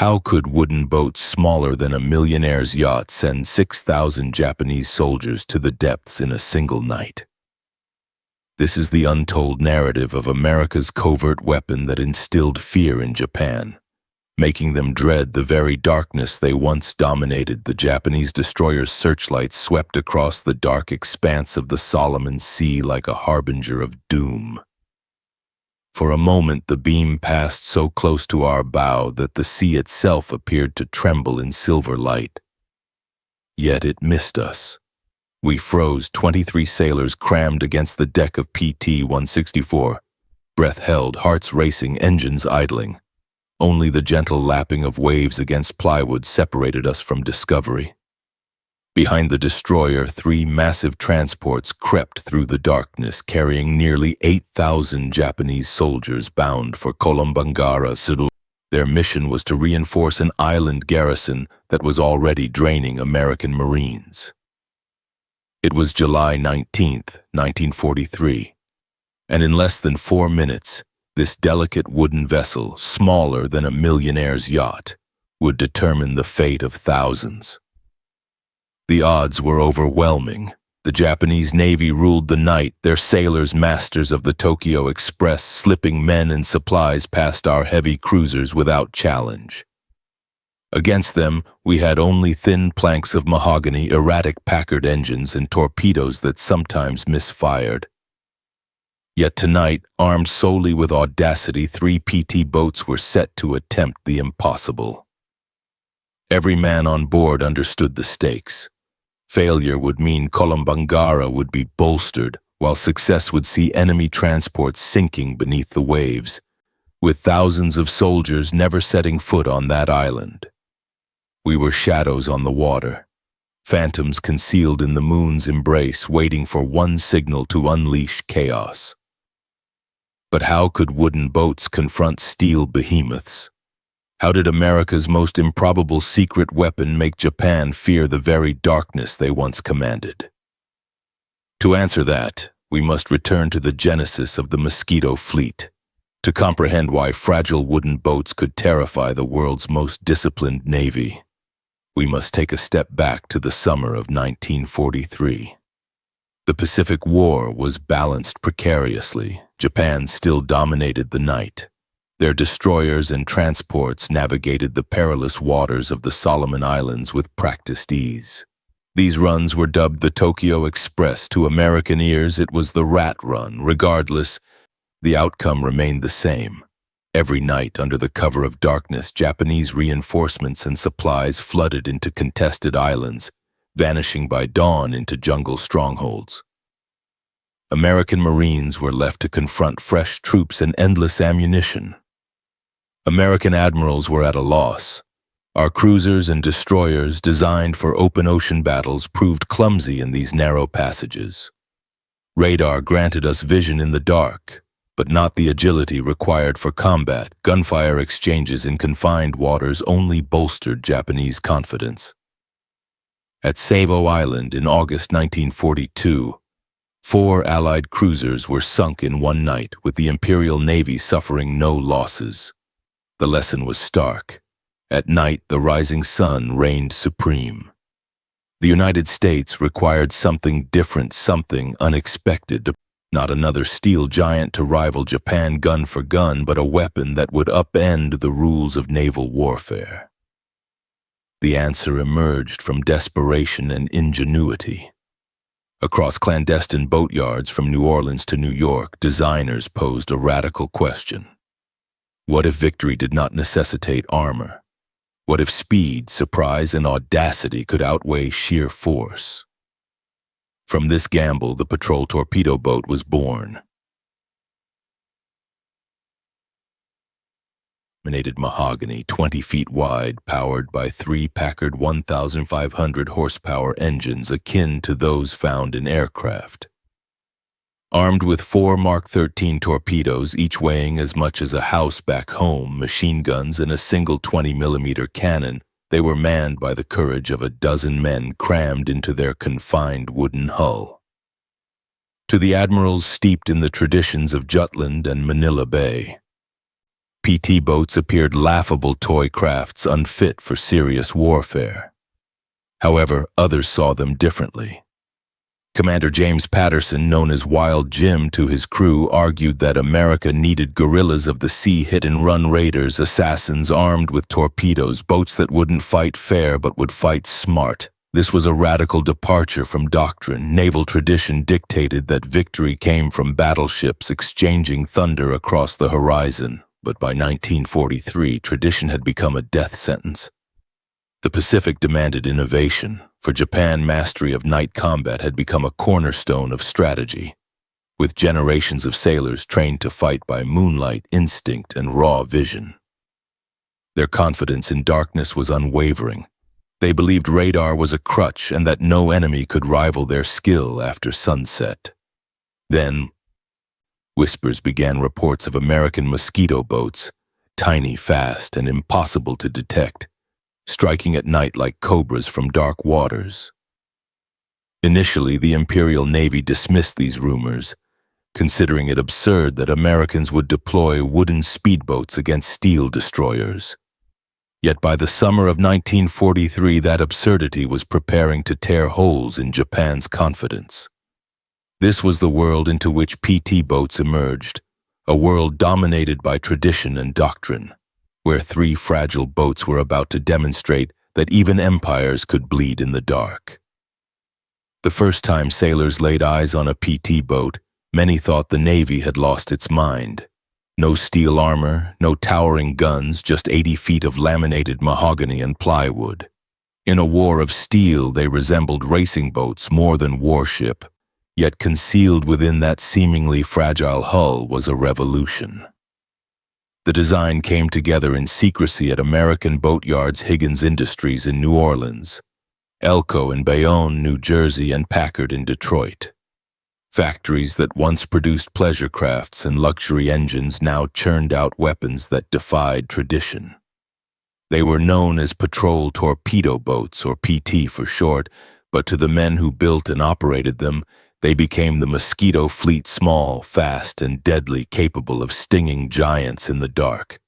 How could wooden boats smaller than a millionaire's yacht send 6,000 Japanese soldiers to the depths in a single night? This is the untold narrative of America's covert weapon that instilled fear in Japan, making them dread the very darkness they once dominated. The Japanese destroyer's searchlights swept across the dark expanse of the Solomon Sea like a harbinger of doom. For a moment, the beam passed so close to our bow that the sea itself appeared to tremble in silver light. Yet it missed us. We froze, 23 sailors crammed against the deck of PT-164, breath held, hearts racing, engines idling. Only the gentle lapping of waves against plywood separated us from discovery. Behind the destroyer, 3 massive transports crept through the darkness, carrying nearly 8,000 Japanese soldiers bound for Kolombangara, Cebu. Their mission was to reinforce an island garrison that was already draining American Marines. It was July 19th, 1943, and in less than 4 minutes, this delicate wooden vessel, smaller than a millionaire's yacht, would determine the fate of thousands. The odds were overwhelming. The Japanese Navy ruled the night, their sailors masters of the Tokyo Express, slipping men and supplies past our heavy cruisers without challenge. Against them, we had only thin planks of mahogany, erratic Packard engines, and torpedoes that sometimes misfired. Yet tonight, armed solely with audacity, 3 PT boats were set to attempt the impossible. Every man on board understood the stakes. Failure would mean Kolombangara would be bolstered, while success would see enemy transports sinking beneath the waves, with thousands of soldiers never setting foot on that island. We were shadows on the water, phantoms concealed in the moon's embrace, waiting for one signal to unleash chaos. But how could wooden boats confront steel behemoths? How did America's most improbable secret weapon make Japan fear the very darkness they once commanded? To answer that, we must return to the genesis of the Mosquito Fleet, to comprehend why fragile wooden boats could terrify the world's most disciplined navy. We must take a step back to the summer of 1943. The Pacific War was balanced precariously. Japan still dominated the night. Their destroyers and transports navigated the perilous waters of the Solomon Islands with practiced ease. These runs were dubbed the Tokyo Express. To American ears, it was the Rat Run. Regardless, the outcome remained the same. Every night, under the cover of darkness, Japanese reinforcements and supplies flooded into contested islands, vanishing by dawn into jungle strongholds. American Marines were left to confront fresh troops and endless ammunition. American admirals were at a loss. Our cruisers and destroyers, designed for open ocean battles, proved clumsy in these narrow passages. Radar granted us vision in the dark, but not the agility required for combat. Gunfire exchanges in confined waters only bolstered Japanese confidence. At Savo Island in August 1942, 4 Allied cruisers were sunk in one night, with the Imperial Navy suffering no losses. The lesson was stark. At night, the rising sun reigned supreme. The United States required something different, something unexpected. Not another steel giant to rival Japan gun for gun, but a weapon that would upend the rules of naval warfare. The answer emerged from desperation and ingenuity. Across clandestine boatyards from New Orleans to New York, designers posed a radical question. What if victory did not necessitate armor? What if speed, surprise, and audacity could outweigh sheer force? From this gamble, the patrol torpedo boat was born. Laminated mahogany, 20 feet wide, powered by 3 Packard 1,500 horsepower engines akin to those found in aircraft. Armed with 4 Mark 13 torpedoes, each weighing as much as a house back home, machine guns, and a single 20mm cannon, they were manned by the courage of a dozen men crammed into their confined wooden hull. To the admirals steeped in the traditions of Jutland and Manila Bay, PT boats appeared laughable toy crafts unfit for serious warfare. However, others saw them differently. Commander James Patterson, known as Wild Jim to his crew, argued that America needed guerrillas of the sea hit-and-run raiders, assassins armed with torpedoes, boats that wouldn't fight fair but would fight smart. This was a radical departure from doctrine. Naval tradition dictated that victory came from battleships exchanging thunder across the horizon, but by 1943, tradition had become a death sentence. The Pacific demanded innovation. For Japan, mastery of night combat had become a cornerstone of strategy, with generations of sailors trained to fight by moonlight, instinct, and raw vision. Their confidence in darkness was unwavering. They believed radar was a crutch and that no enemy could rival their skill after sunset. Then, whispers began, reports of American mosquito boats, tiny, fast, and impossible to detect, striking at night like cobras from dark waters. Initially, the Imperial Navy dismissed these rumors, considering it absurd that Americans would deploy wooden speedboats against steel destroyers. Yet by the summer of 1943, that absurdity was preparing to tear holes in Japan's confidence. This was the world into which PT boats emerged, a world dominated by tradition and doctrine, where three fragile boats were about to demonstrate that even empires could bleed in the dark. The first time sailors laid eyes on a PT boat, many thought the Navy had lost its mind. No steel armor, no towering guns, just 80 feet of laminated mahogany and plywood. In a war of steel, they resembled racing boats more than warship, yet concealed within that seemingly fragile hull was a revolution. The design came together in secrecy at American boatyards Higgins Industries in New Orleans, Elko in Bayonne, New Jersey, and Packard in Detroit. Factories that once produced pleasure crafts and luxury engines now churned out weapons that defied tradition. They were known as patrol torpedo boats, or PT for short, but to the men who built and operated them, they became the mosquito fleet, small, fast, and deadly, capable of stinging giants in the dark.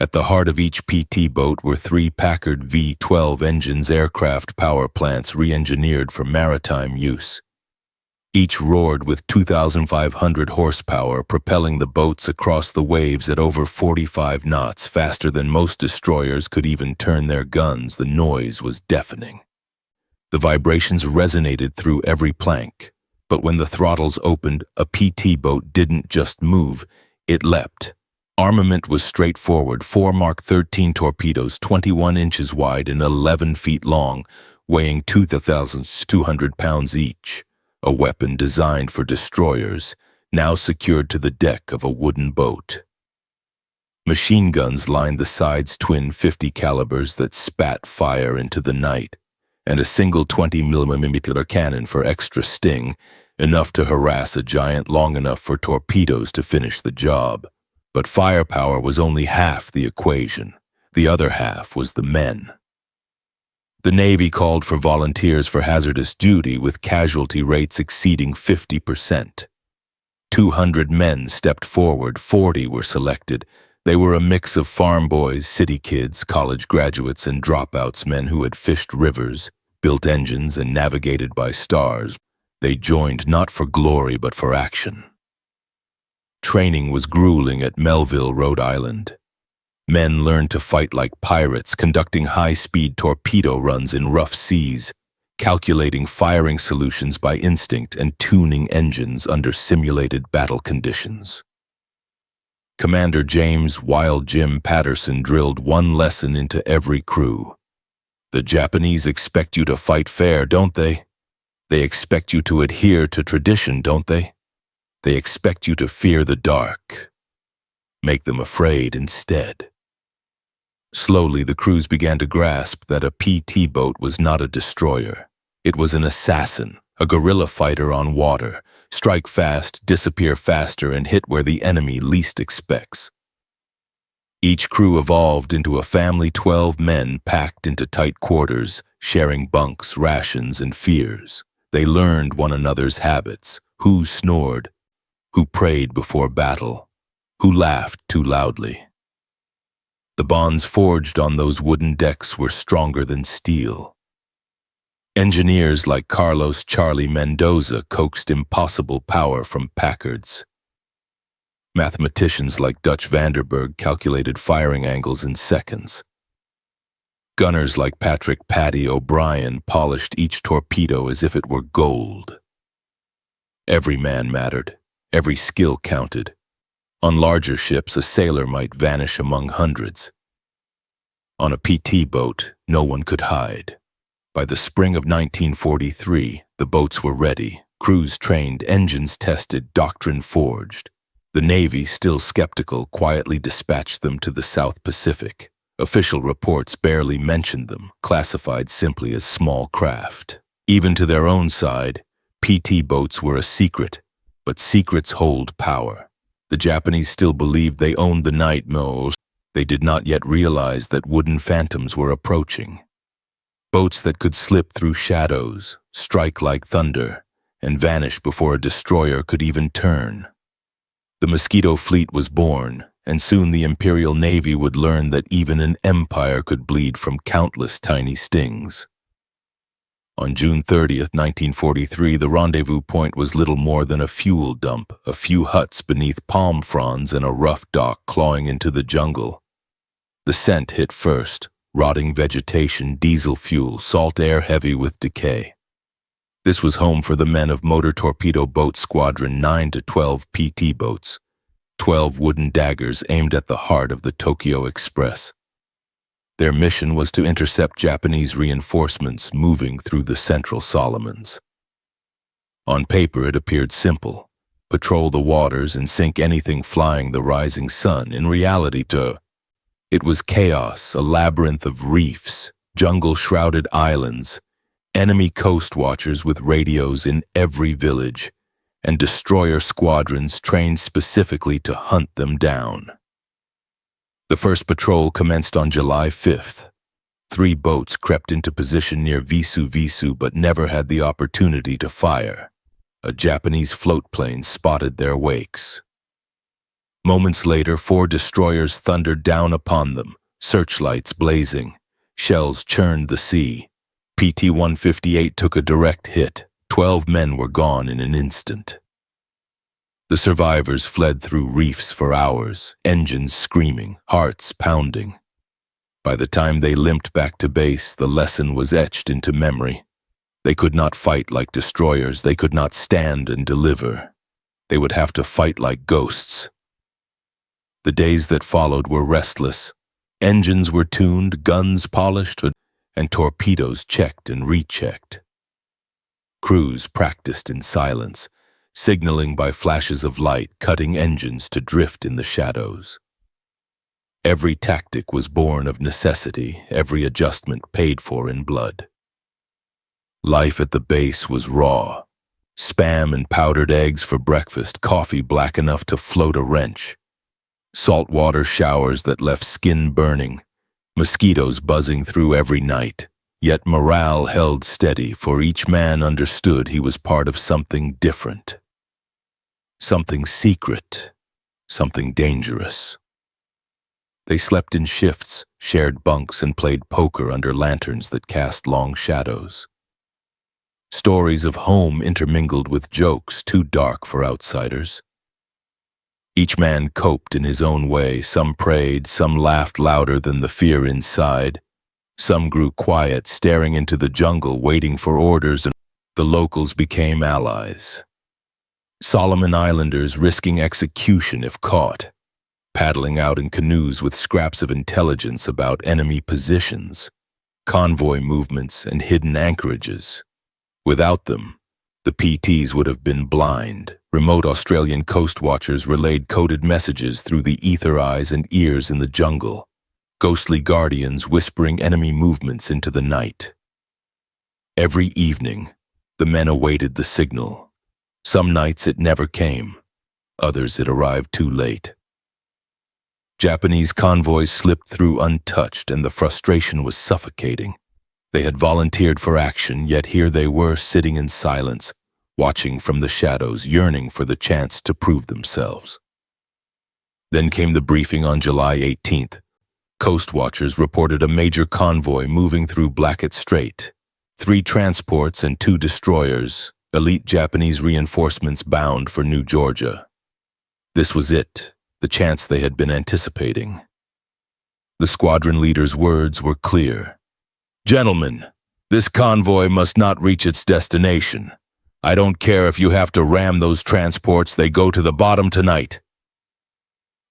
At the heart of each PT boat were three Packard V-12 engines, aircraft power plants re-engineered for maritime use. Each roared with 2,500 horsepower, propelling the boats across the waves at over 45 knots, faster than most destroyers could even turn their guns. The noise was deafening. The vibrations resonated through every plank, but when the throttles opened, a PT boat didn't just move, it leapt. Armament was straightforward: 4 Mark 13 torpedoes, 21 inches wide and 11 feet long, weighing 2,200 pounds each. A weapon designed for destroyers, now secured to the deck of a wooden boat. Machine guns lined the sides, twin 50 calibers that spat fire into the night, and a single 20mm cannon for extra sting, enough to harass a giant long enough for torpedoes to finish the job. But firepower was only half the equation. The other half was the men. The Navy called for volunteers for hazardous duty, with casualty rates exceeding 50%. 200 men stepped forward, 40 were selected. They were a mix of farm boys, city kids, college graduates, and dropouts, men who had fished rivers, built engines, and navigated by stars. They joined not for glory but for action. Training was grueling at Melville, Rhode Island. Men learned to fight like pirates, conducting high-speed torpedo runs in rough seas, calculating firing solutions by instinct, and tuning engines under simulated battle conditions. Commander James "Wild Jim" Patterson drilled one lesson into every crew. The Japanese expect you to fight fair, don't they? They expect you to adhere to tradition, don't they? They expect you to fear the dark. Make them afraid instead. Slowly, the crews began to grasp that a PT boat was not a destroyer. It was an assassin, a guerrilla fighter on water. Strike fast, disappear faster, and hit where the enemy least expects. Each crew evolved into a family, 12 men packed into tight quarters, sharing bunks, rations, and fears. They learned one another's habits: who snored, who prayed before battle, Who laughed too loudly? The bonds forged on those wooden decks were stronger than steel. Engineers like Carlos Charlie Mendoza coaxed impossible power from Packards. Mathematicians like Dutch Vanderberg calculated firing angles in seconds. Gunners like Patrick "Paddy" O'Brien polished each torpedo as if it were gold. Every man mattered. Every skill counted. On larger ships, a sailor might vanish among hundreds. On a PT boat, no one could hide. By the spring of 1943, the boats were ready, crews trained, engines tested, doctrine forged. The Navy, still skeptical, quietly dispatched them to the South Pacific. Official reports barely mentioned them, classified simply as small craft. Even to their own side, PT boats were a secret, but secrets hold power. The Japanese still believed they owned the night most. They did not yet realize that wooden phantoms were approaching. Boats that could slip through shadows, strike like thunder, and vanish before a destroyer could even turn. The Mosquito Fleet was born, and soon the Imperial Navy would learn that even an empire could bleed from countless tiny stings. On June 30th, 1943, the rendezvous point was little more than a fuel dump, a few huts beneath palm fronds and a rough dock clawing into the jungle. The scent hit first, rotting vegetation, diesel fuel, salt air heavy with decay. This was home for the men of Motor Torpedo Boat Squadron 9 to 12 PT boats, 12 wooden daggers aimed at the heart of the Tokyo Express. Their mission was to intercept Japanese reinforcements moving through the Central Solomons. On paper, it appeared simple. Patrol the waters and sink anything flying the rising sun. In reality, it was chaos, a labyrinth of reefs, jungle-shrouded islands, enemy coast watchers with radios in every village, and destroyer squadrons trained specifically to hunt them down. The first patrol commenced on July 5th. 3 boats crept into position near Visu but never had the opportunity to fire. A Japanese float plane spotted their wakes. Moments later, 4 destroyers thundered down upon them, searchlights blazing. Shells churned the sea. PT-158 took a direct hit. 12 men were gone in an instant. The survivors fled through reefs for hours, engines screaming, hearts pounding. By the time they limped back to base, the lesson was etched into memory. They could not fight like destroyers. They could not stand and deliver. They would have to fight like ghosts. The days that followed were restless. Engines were tuned, guns polished, and torpedoes checked and rechecked. Crews practiced in silence, signaling by flashes of light, cutting engines to drift in the shadows. Every tactic was born of necessity, every adjustment paid for in blood. Life at the base was raw. Spam and powdered eggs for breakfast, coffee black enough to float a wrench. Saltwater showers that left skin burning, mosquitoes buzzing through every night. Yet morale held steady, for each man understood he was part of something different. Something secret, something dangerous. They slept in shifts, shared bunks, and played poker under lanterns that cast long shadows. Stories of home intermingled with jokes too dark for outsiders. Each man coped in his own way. Some prayed, some laughed louder than the fear inside. Some grew quiet, staring into the jungle, waiting for orders, and the locals became allies. Solomon Islanders risking execution if caught, paddling out in canoes with scraps of intelligence about enemy positions, convoy movements, and hidden anchorages. Without them, the PTs would have been blind. Remote Australian coast watchers relayed coded messages through the ether eyes and ears in the jungle, ghostly guardians whispering enemy movements into the night. Every evening, the men awaited the signal. Some nights it never came, others it arrived too late. Japanese convoys slipped through untouched, and the frustration was suffocating. They had volunteered for action, yet here they were sitting in silence, watching from the shadows, yearning for the chance to prove themselves. Then came the briefing on July 18th. Coast watchers reported a major convoy moving through Blackett Strait. 3 transports and 2 destroyers, elite Japanese reinforcements bound for New Georgia. This was it, the chance they had been anticipating. The squadron leader's words were clear. "Gentlemen, this convoy must not reach its destination. I don't care if you have to ram those transports, they go to the bottom tonight."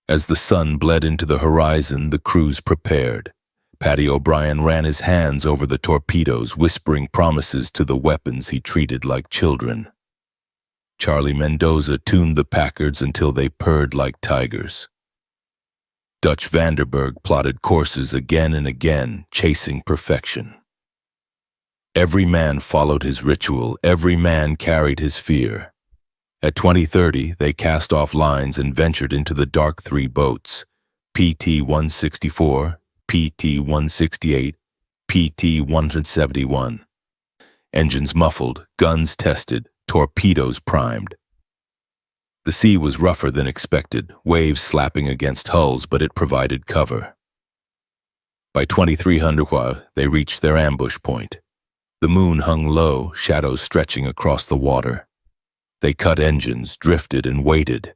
As the sun bled into the horizon, the crews prepared. Paddy O'Brien ran his hands over the torpedoes, whispering promises to the weapons he treated like children. Charlie Mendoza tuned the Packards until they purred like tigers. Dutch Vanderberg plotted courses again and again, chasing perfection. Every man followed his ritual, every man carried his fear. At 20:30, they cast off lines and ventured into the dark 3 boats, PT-164, PT-168, PT-171. Engines muffled, guns tested, torpedoes primed. The sea was rougher than expected, waves slapping against hulls, but it provided cover. By 2300, they reached their ambush point. The moon hung low, shadows stretching across the water. They cut engines, drifted, and waited.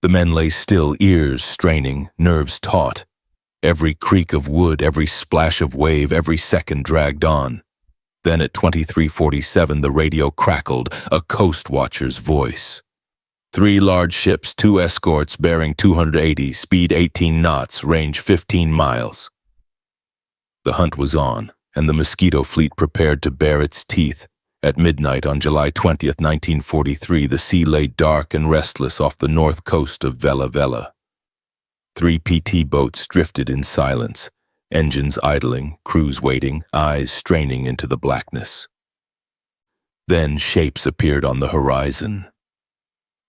The men lay still, ears straining, nerves taut. Every creak of wood, every splash of wave, every second dragged on. Then at 23:47, the radio crackled, a coast watcher's voice. 3 large ships, 2 escorts bearing 280, speed 18 knots, range 15 miles. The hunt was on, and the Mosquito fleet prepared to bare its teeth. At midnight on July 20th, 1943, the sea lay dark and restless off the north coast of Vella Vella. 3 PT boats drifted in silence, engines idling, crews waiting, eyes straining into the blackness. Then shapes appeared on the horizon.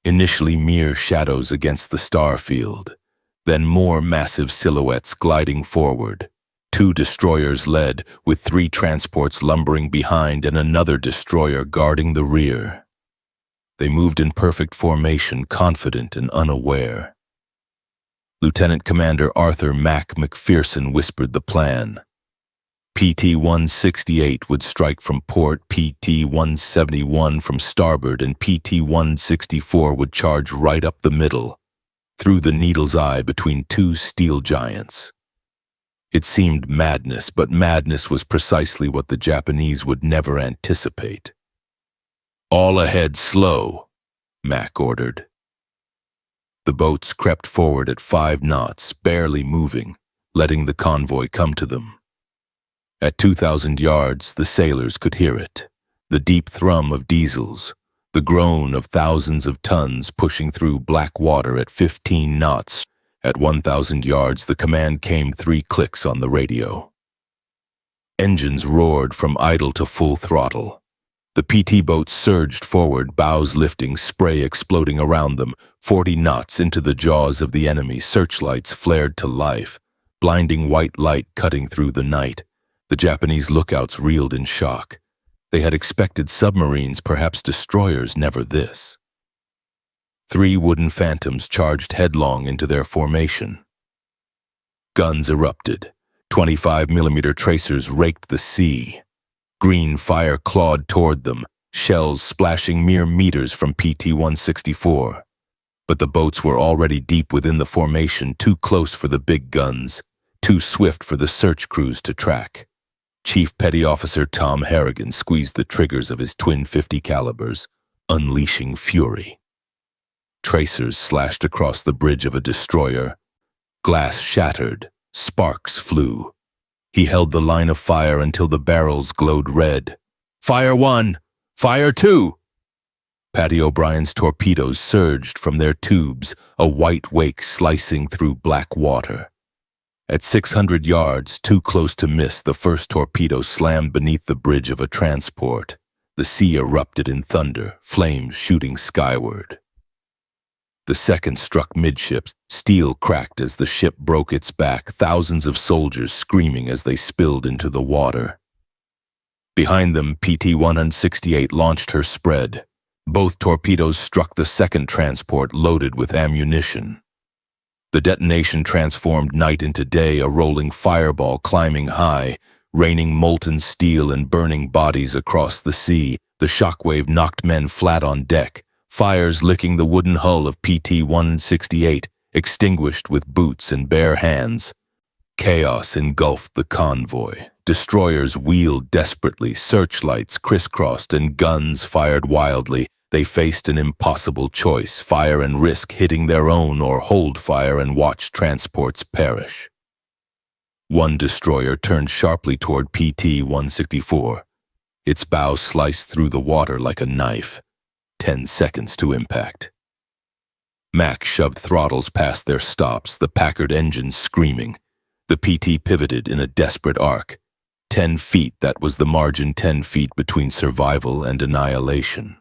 Initially mere shadows against the star field, then more massive silhouettes gliding forward. 2 destroyers led, with 3 transports lumbering behind and another destroyer guarding the rear. They moved in perfect formation, confident and unaware. Lieutenant Commander Arthur Mac McPherson whispered the plan. PT-168 would strike from port, PT-171 from starboard, and PT-164 would charge right up the middle, through the needle's eye between 2 steel giants. It seemed madness, but madness was precisely what the Japanese would never anticipate. "All ahead slow," Mac ordered. The boats crept forward at 5 knots, barely moving, letting the convoy come to them. At 2,000 yards, the sailors could hear it, the deep thrum of diesels, the groan of thousands of tons pushing through black water at 15 knots. At 1,000 yards, the command came 3 clicks on the radio. Engines roared from idle to full throttle. The PT boats surged forward, bows lifting, spray exploding around them. 40 knots into the jaws of the enemy, searchlights flared to life, blinding white light cutting through the night. The Japanese lookouts reeled in shock. They had expected submarines, perhaps destroyers, never this. 3 wooden phantoms charged headlong into their formation. Guns erupted. 25mm tracers raked the sea. Green fire clawed toward them, shells splashing mere meters from PT-164. But the boats were already deep within the formation, too close for the big guns, too swift for the search crews to track. Chief Petty Officer Tom Harrigan squeezed the triggers of his twin .50 calibers, unleashing fury. Tracers slashed across the bridge of a destroyer. Glass shattered, sparks flew. He held the line of fire until the barrels glowed red. "Fire 1! Fire 2!" Paddy O'Brien's torpedoes surged from their tubes, a white wake slicing through black water. At 600 yards, too close to miss, the first torpedo slammed beneath the bridge of a transport. The sea erupted in thunder, flames shooting skyward. The second struck midships, steel cracked as the ship broke its back, thousands of soldiers screaming as they spilled into the water. Behind them, PT-168 launched her spread. Both torpedoes struck the second transport loaded with ammunition. The detonation transformed night into day, a rolling fireball climbing high, raining molten steel and burning bodies across the sea. The shockwave knocked men flat on deck, fires licking the wooden hull of PT-168, extinguished with boots and bare hands. Chaos engulfed the convoy. Destroyers wheeled desperately, searchlights crisscrossed, and guns fired wildly. They faced an impossible choice, fire and risk hitting their own or hold fire and watch transports perish. One destroyer turned sharply toward PT-164. Its bow sliced through the water like a knife. 10 seconds to impact. Mac shoved throttles past their stops, the Packard engines screaming. The PT pivoted in a desperate arc. 10 feet, that was the margin, 10 feet between survival and annihilation.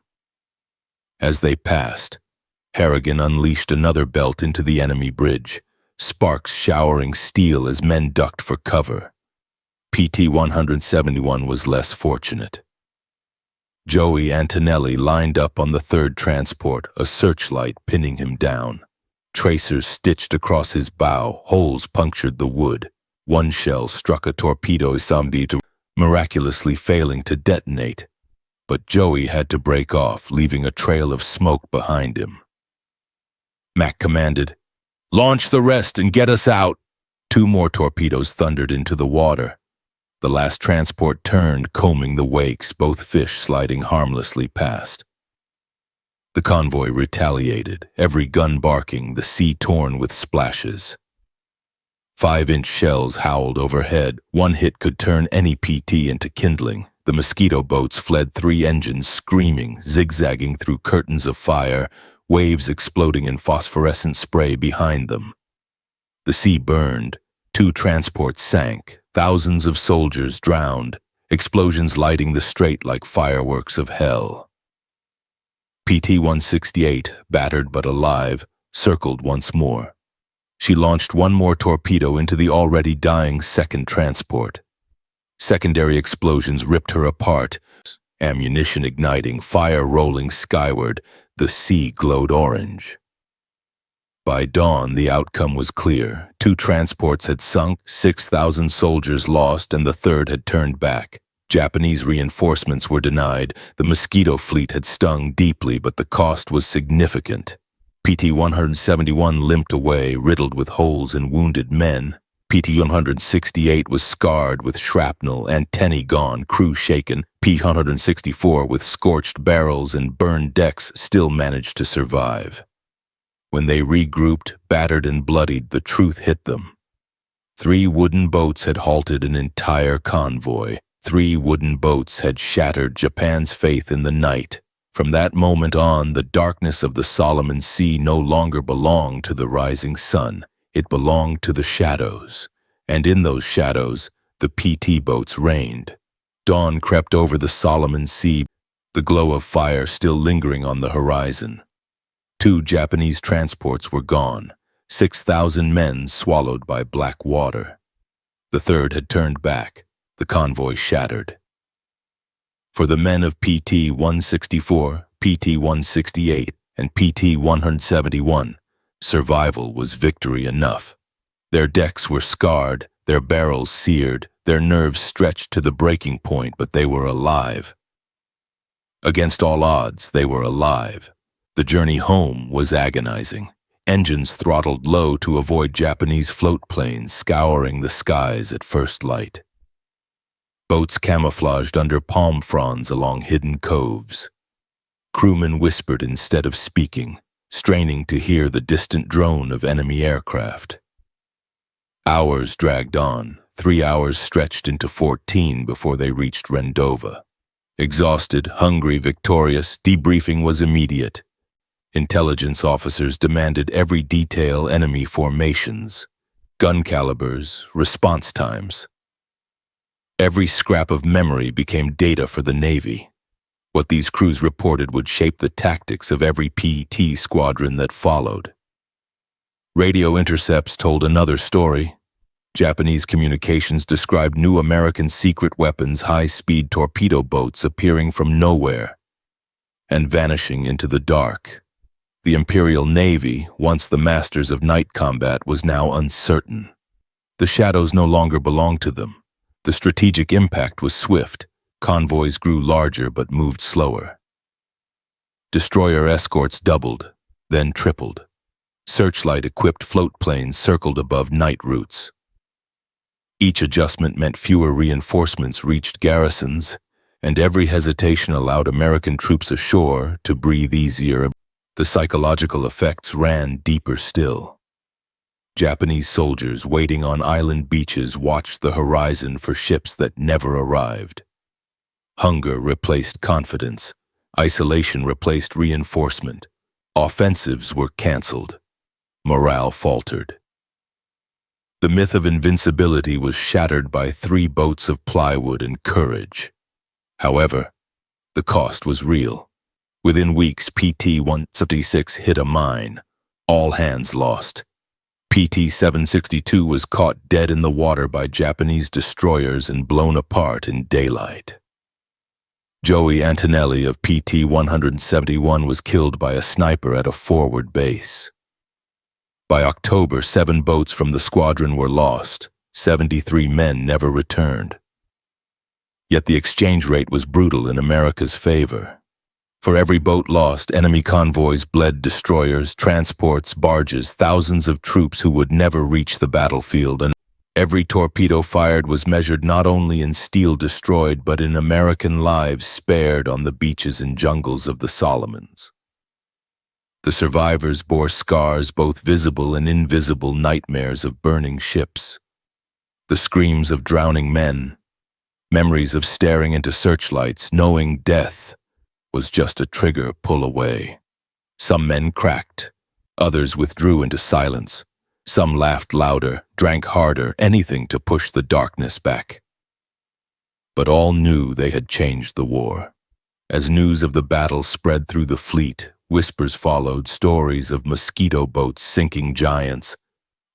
As they passed, Harrigan unleashed another belt into the enemy bridge, sparks showering steel as men ducked for cover. PT-171 was less fortunate. Joey Antonelli lined up on the third transport, a searchlight pinning him down. Tracers stitched across his bow, holes punctured the wood. One shell struck a torpedo zombie, miraculously failing to detonate. But Joey had to break off, leaving a trail of smoke behind him. Mac commanded, "Launch the rest and get us out." 2 more torpedoes thundered into the water. The last transport turned, combing the wakes, both fish sliding harmlessly past. The convoy retaliated, every gun barking, the sea torn with splashes. 5-inch shells howled overhead. One hit could turn any PT into kindling. The mosquito boats fled, 3 engines screaming, zigzagging through curtains of fire, waves exploding in phosphorescent spray behind them. The sea burned. 2 transports sank. Thousands of soldiers drowned, explosions lighting the strait like fireworks of hell. PT-168, battered but alive, circled once more. She launched 1 more torpedo into the already dying second transport. Secondary explosions ripped her apart, ammunition igniting, fire rolling skyward. The sea glowed orange. By dawn, the outcome was clear. 2 transports had sunk, 6,000 soldiers lost, and the third had turned back. Japanese reinforcements were denied. The mosquito fleet had stung deeply, but the cost was significant. PT-171 limped away, riddled with holes and wounded men. PT-168 was scarred with shrapnel, antennae gone, crew shaken. P-164, with scorched barrels and burned decks, still managed to survive. When they regrouped, battered and bloodied, the truth hit them. 3 wooden boats had halted an entire convoy. 3 wooden boats had shattered Japan's faith in the night. From that moment on, the darkness of the Solomon Sea no longer belonged to the rising sun. It belonged to the shadows. And in those shadows, the PT boats reigned. Dawn crept over the Solomon Sea, the glow of fire still lingering on the horizon. 2 Japanese transports were gone, 6,000 men swallowed by black water. The third had turned back, the convoy shattered. For the men of PT-164, PT-168, and PT-171, survival was victory enough. Their decks were scarred, their barrels seared, their nerves stretched to the breaking point, but they were alive. Against all odds, they were alive. The journey home was agonizing. Engines throttled low to avoid Japanese float planes scouring the skies at first light. Boats camouflaged under palm fronds along hidden coves. Crewmen whispered instead of speaking, straining to hear the distant drone of enemy aircraft. Hours dragged on. 3 hours stretched into 14 before they reached Rendova. Exhausted, hungry, victorious, debriefing was immediate. Intelligence officers demanded every detail: enemy formations, gun calibers, response times. Every scrap of memory became data for the Navy. What these crews reported would shape the tactics of every PT squadron that followed. Radio intercepts told another story. Japanese communications described new American secret weapons, high-speed torpedo boats appearing from nowhere and vanishing into the dark. The Imperial Navy, once the masters of night combat, was now uncertain. The shadows no longer belonged to them. The strategic impact was swift. Convoys grew larger but moved slower. Destroyer escorts doubled, then tripled. Searchlight-equipped float planes circled above night routes. Each adjustment meant fewer reinforcements reached garrisons, and every hesitation allowed American troops ashore to breathe easier. The psychological effects ran deeper still. Japanese soldiers waiting on island beaches watched the horizon for ships that never arrived. Hunger replaced confidence. Isolation replaced reinforcement. Offensives were canceled. Morale faltered. The myth of invincibility was shattered by 3 boats of plywood and courage. However, the cost was real. Within weeks, PT-176 hit a mine. All hands lost. PT-762 was caught dead in the water by Japanese destroyers and blown apart in daylight. Joey Antonelli of PT-171 was killed by a sniper at a forward base. By October, 7 boats from the squadron were lost. 73 men never returned. Yet the exchange rate was brutal in America's favor. For every boat lost, enemy convoys bled destroyers, transports, barges, thousands of troops who would never reach the battlefield, and every torpedo fired was measured not only in steel destroyed but in American lives spared on the beaches and jungles of the Solomons. The survivors bore scars, both visible and invisible nightmares of burning ships, the screams of drowning men, memories of staring into searchlights, knowing death was just a trigger pull away. Some men cracked, others withdrew into silence. Some laughed louder, drank harder, anything to push the darkness back. But all knew they had changed the war. As news of the battle spread through the fleet, whispers followed, stories of mosquito boats sinking giants,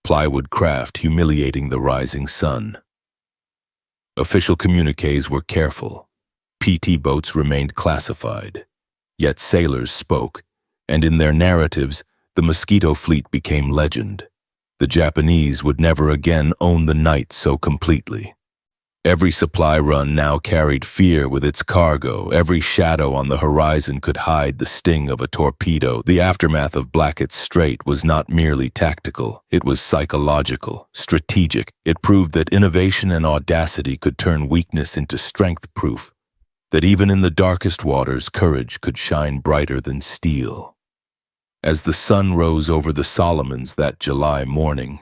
plywood craft humiliating the rising sun. Official communiques were careful. PT boats remained classified. Yet sailors spoke, and in their narratives, the mosquito fleet became legend. The Japanese would never again own the night so completely. Every supply run now carried fear with its cargo. Every shadow on the horizon could hide the sting of a torpedo. The aftermath of Blackett's Strait was not merely tactical. It was psychological, strategic. It proved that innovation and audacity could turn weakness into strength, proof that even in the darkest waters, courage could shine brighter than steel. As the sun rose over the Solomons that July morning,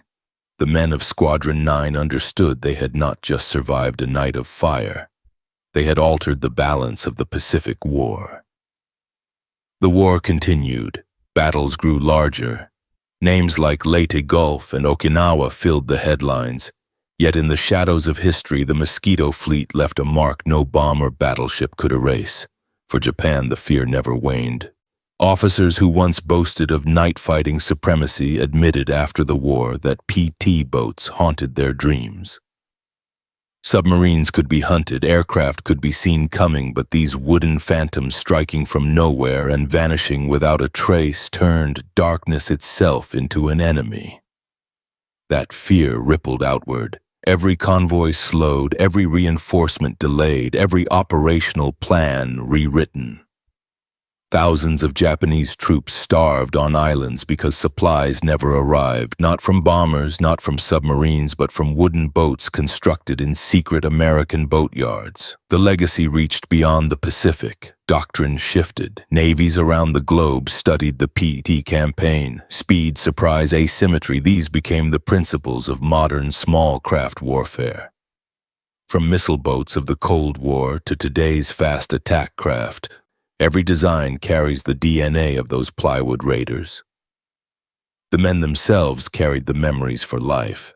the men of Squadron 9 understood they had not just survived a night of fire. They had altered the balance of the Pacific War. The war continued. Battles grew larger. Names like Leyte Gulf and Okinawa filled the headlines. Yet in the shadows of history, the Mosquito Fleet left a mark no bomb or battleship could erase. For Japan, the fear never waned. Officers who once boasted of night-fighting supremacy admitted after the war that PT boats haunted their dreams. Submarines could be hunted, aircraft could be seen coming, but these wooden phantoms striking from nowhere and vanishing without a trace turned darkness itself into an enemy. That fear rippled outward. Every convoy slowed, every reinforcement delayed, every operational plan rewritten. Thousands of Japanese troops starved on islands because supplies never arrived, not from bombers, not from submarines, but from wooden boats constructed in secret American boatyards. The legacy reached beyond the Pacific. Doctrine shifted. Navies around the globe studied the PT campaign. Speed, surprise, asymmetry, these became the principles of modern small craft warfare. From missile boats of the Cold War to today's fast attack craft, every design carries the DNA of those plywood raiders. The men themselves carried the memories for life.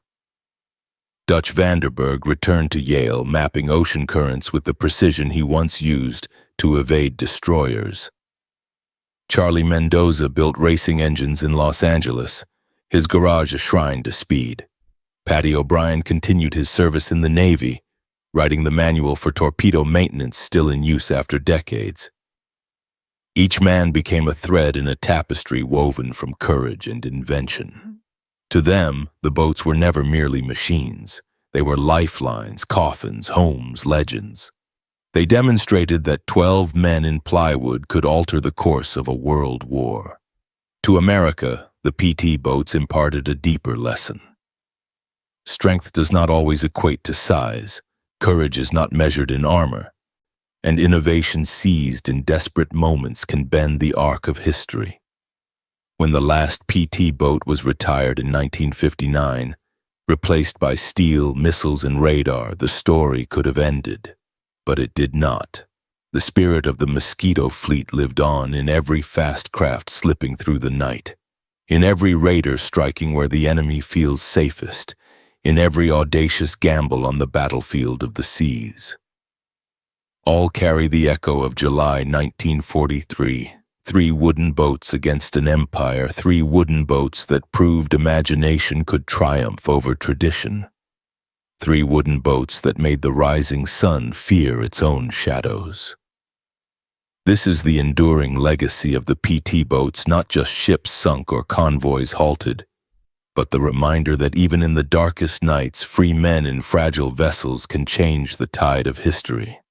Dutch Vanderberg returned to Yale, mapping ocean currents with the precision he once used to evade destroyers. Charlie Mendoza built racing engines in Los Angeles, his garage a shrine to speed. Patty O'Brien continued his service in the Navy, writing the manual for torpedo maintenance still in use after decades. Each man became a thread in a tapestry woven from courage and invention. To them, the boats were never merely machines. They were lifelines, coffins, homes, legends. They demonstrated that 12 men in plywood could alter the course of a world war. To America, the PT boats imparted a deeper lesson. Strength does not always equate to size, courage is not measured in armor, and innovation seized in desperate moments can bend the arc of history. When the last PT boat was retired in 1959, replaced by steel, missiles, and radar, the story could have ended. But it did not. The spirit of the Mosquito fleet lived on in every fast craft slipping through the night, in every raider striking where the enemy feels safest, in every audacious gamble on the battlefield of the seas. All carry the echo of July 1943, 3 wooden boats against an empire, 3 wooden boats that proved imagination could triumph over tradition. 3 wooden boats that made the rising sun fear its own shadows. This is the enduring legacy of the PT boats, not just ships sunk or convoys halted, but the reminder that even in the darkest nights, free men in fragile vessels can change the tide of history.